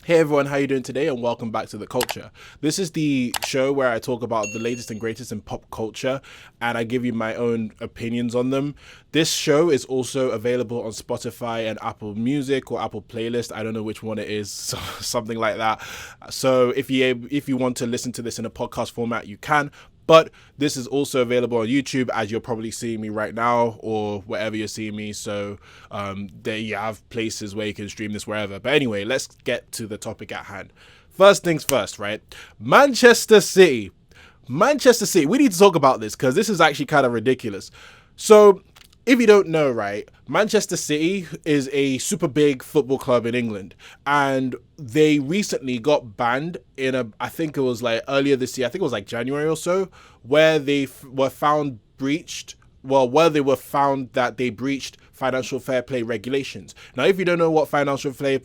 Hey everyone, how you doing today? And welcome back to The Culture. This is the show where I talk about the latest and greatest in pop culture and I give you my own opinions on them. This show is also available on Spotify and Apple Music or Apple Playlist. I don't know which one it is, something like that. So if you want to listen to this in a podcast format, you can. But this is also available on YouTube, as you're probably seeing me right now, or wherever you're seeing me. So there you have places where you can stream this wherever. But anyway, let's get to the topic at hand. First things first, right? Manchester City. Manchester City. We need to talk about this because this is actually kind of ridiculous. So if you don't know, right, Manchester City is a super big football club in England, and they recently got banned I think it was like earlier this year, I think it was like January or so, where they were found that they breached financial fair play regulations. Now, if you don't know what financial fair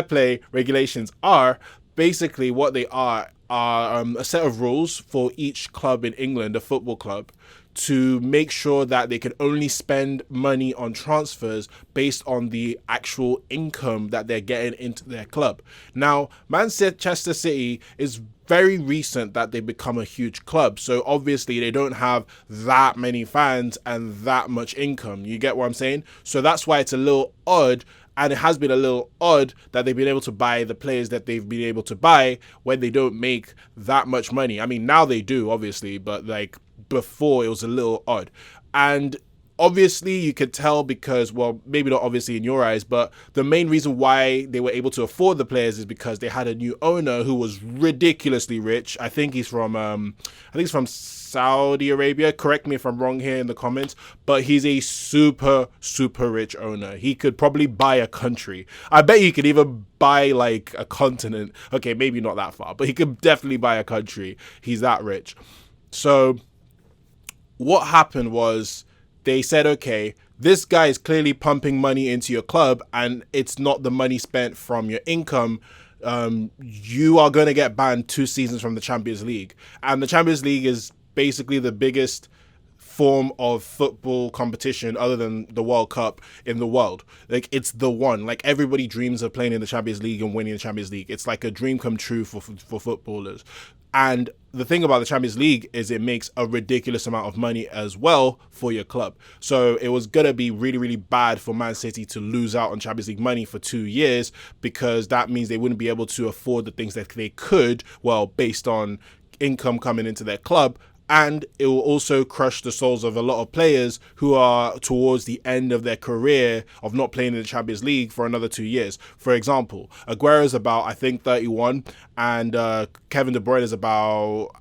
play regulations are, basically what they are a set of rules for each club in England, a football club, to make sure that they can only spend money on transfers based on the actual income that they're getting into their club. Now, Manchester City is very recent that they become a huge club, so obviously they don't have that many fans and that much income. You get what I'm saying? So that's why it's a little odd, and it has been a little odd that they've been able to buy the players that they've been able to buy when they don't make that much money. I mean, now they do, obviously, but like before it was a little odd. And obviously you could tell because, well, maybe not obviously in your eyes, but the main reason why they were able to afford the players is because they had a new owner who was ridiculously rich. I think he's from Saudi Arabia. Correct me if I'm wrong here in the comments, but he's a super rich owner. He could probably buy a country. I bet he could even buy like a continent. Okay, maybe not that far, but he could definitely buy a country. He's that rich. So what happened was they said, okay, this guy is clearly pumping money into your club and it's not the money spent from your income. You are going to get banned 2 seasons from the Champions League. And the Champions League is basically the biggest form of football competition other than the World Cup in the world. Like, it's the one. Like, everybody dreams of playing in the Champions League and winning the Champions League. It's like a dream come true for footballers. And the thing about the Champions League is it makes a ridiculous amount of money as well for your club. So it was going to be really bad for Man City to lose out on Champions League money for 2 years, because that means they wouldn't be able to afford the things that they could, well, based on income coming into their club. And it will also crush the souls of a lot of players who are towards the end of their career of not playing in the Champions League for another 2 years. For example, Aguero's about, I think, 31, and Kevin De Bruyne is about,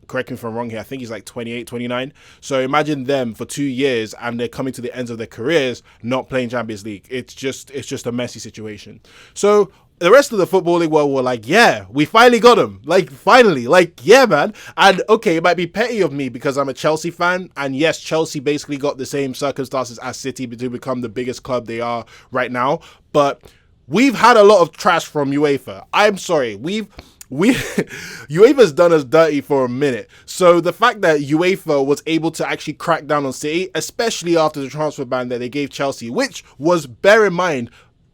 correct me if I'm wrong here, I think he's like 28, 29. So imagine them for 2 years and they're coming to the ends of their careers not playing Champions League. It's just a messy situation. So the rest of the footballing world were like, yeah, we finally got him. Like, finally. Like, yeah, man. And, okay, it might be petty of me because I'm a Chelsea fan. And, yes, Chelsea basically got the same circumstances as City to become the biggest club they are right now. But we've had a lot of trash from UEFA. I'm sorry. UEFA's done us dirty for a minute. So the fact that UEFA was able to actually crack down on City, especially after the transfer ban that they gave Chelsea, which was, bear in mind,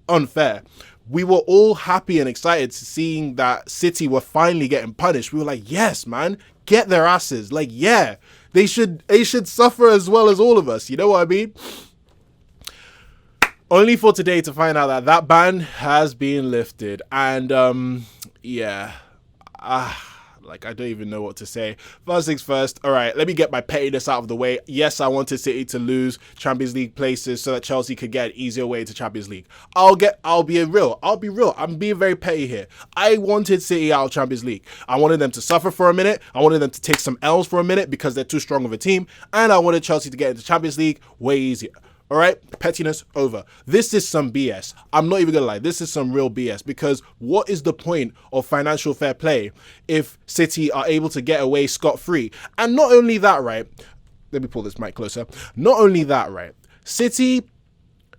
unfair. We were all happy and excited seeing that City were finally getting punished. We were like, yes, man, get their asses. Like, yeah, they should suffer as well as all of us. You know what I mean? Only for today to find out that ban has been lifted. And, yeah. Like, I don't even know what to say. First things first, all right, let me get my pettiness out of the way. Yes, I wanted City to lose Champions League places so that Chelsea could get an easier way to Champions League. I'll be real. I'm being very petty here. I wanted City out of Champions League. I wanted them to suffer for a minute. I wanted them to take some L's for a minute because they're too strong of a team. And I wanted Chelsea to get into Champions League way easier. All right, pettiness over. This is some BS. I'm not even gonna lie. This is some real BS, because what is the point of financial fair play if City are able to get away scot-free? And not only that, right? Let me pull this mic closer. Not only that, right? City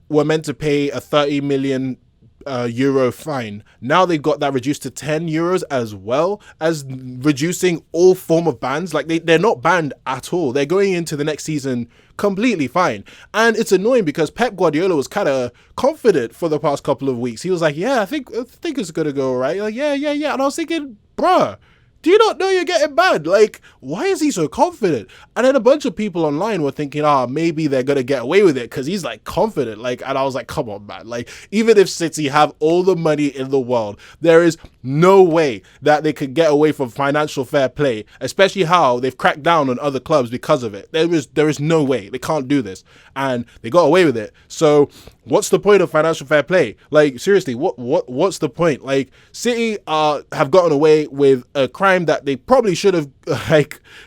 were meant to pay a £30 million euro fine. Now they've got that reduced to 10 euros, as well as reducing all form of bans. Like they're not banned at all. They're going into the next season completely fine. And it's annoying because Pep Guardiola was kind of confident for the past couple of weeks. He was like, yeah, I think it's gonna go all right. Like, yeah. And I was thinking, bruh, do you not know you're getting banned? Like, why is he so confident? And then a bunch of people online were thinking, maybe they're going to get away with it because he's like confident. Like, and I was like, come on, man. Like, even if City have all the money in the world, there is no way that they could get away from financial fair play, especially how they've cracked down on other clubs because of it. There is no way. They can't do this. And they got away with it. So what's the point of financial fair play? Like, seriously, what's the point? Like, City have gotten away with a crime that they probably should have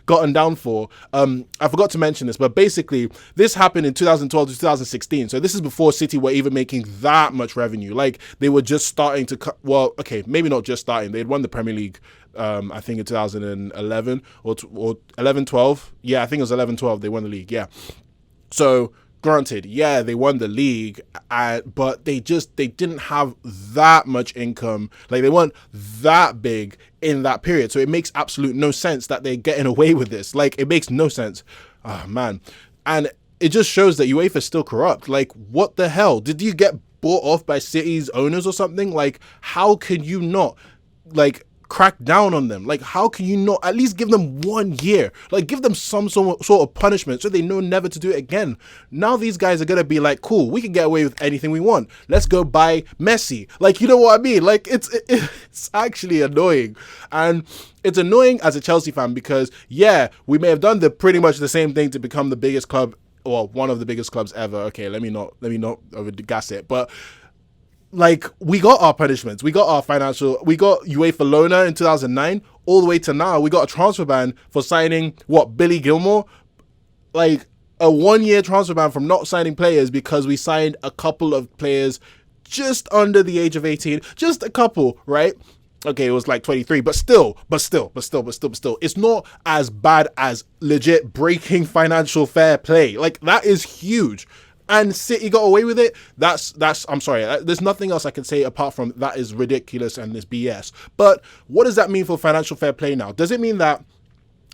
gotten down for. I forgot to mention this, but basically this happened in 2012 to 2016. So this is before City were even making that much revenue. Like, they were just starting to well, okay, maybe not just starting. They'd won the Premier League I think in 2011 or 11-12. Yeah, I think it was 11-12 they won the league. Yeah. So granted, yeah, they won the league, but they didn't have that much income. Like, they weren't that big in that period. So it makes absolute no sense that they're getting away with this. Like, it makes no sense. Oh, man. And it just shows that UEFA is still corrupt. Like, what the hell? Did you get bought off by City's owners or something? Like, how can you not, like, crack down on them? Like, how can you not at least give them 1 year? Like, give them some sort of punishment so they know never to do it again. Now these guys are gonna be like, cool, we can get away with anything we want. Let's go buy Messi. Like, you know what I mean? Like, it's actually annoying. And it's annoying as a Chelsea fan because, yeah, we may have done pretty much the same thing to become the biggest club, or one of the biggest clubs ever. Okay, let me not overgas it, but like, we got our punishments, we got UEFA Lona in 2009, all the way to now. We got a transfer ban for signing Billy Gilmore, like a 1 year transfer ban from not signing players because we signed a couple of players just under the age of 18, just a couple, right? Okay, it was like 23, but still, it's not as bad as legit breaking financial fair play. Like, that is huge. And City got away with it. I'm sorry. There's nothing else I can say apart from that is ridiculous and this BS. But what does that mean for financial fair play now? Does it mean that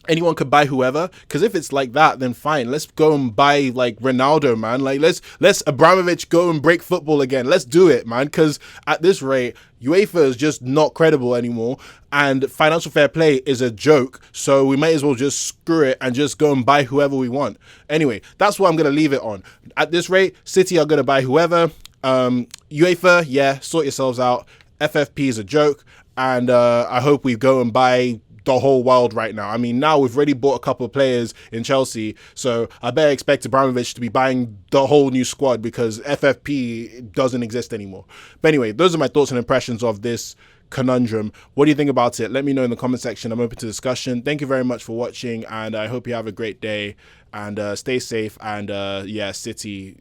anyone could buy whoever? Because if it's like that, then fine. Let's go and buy like Ronaldo, man. Like, let's Abramovich go and break football again. Let's do it, man. Because at this rate, UEFA is just not credible anymore, and financial fair play is a joke. So we might as well just screw it and just go and buy whoever we want. Anyway, that's what I'm gonna leave it on. At this rate, City are gonna buy whoever. UEFA, yeah, sort yourselves out. FFP is a joke, and I hope we go and buy the whole world right now. I mean, now we've already bought a couple of players in Chelsea, so I better expect Abramovich to be buying the whole new squad because FFP doesn't exist anymore. But anyway, those are my thoughts and impressions of this conundrum. What do you think about it? Let me know in the comment section. I'm open to discussion. Thank you very much for watching, and I hope you have a great day, and stay safe. And yeah, City,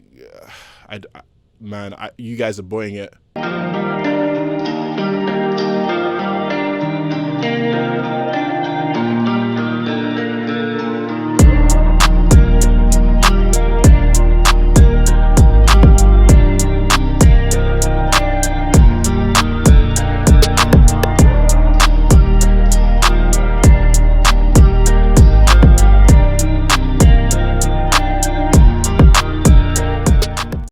you guys are boying it.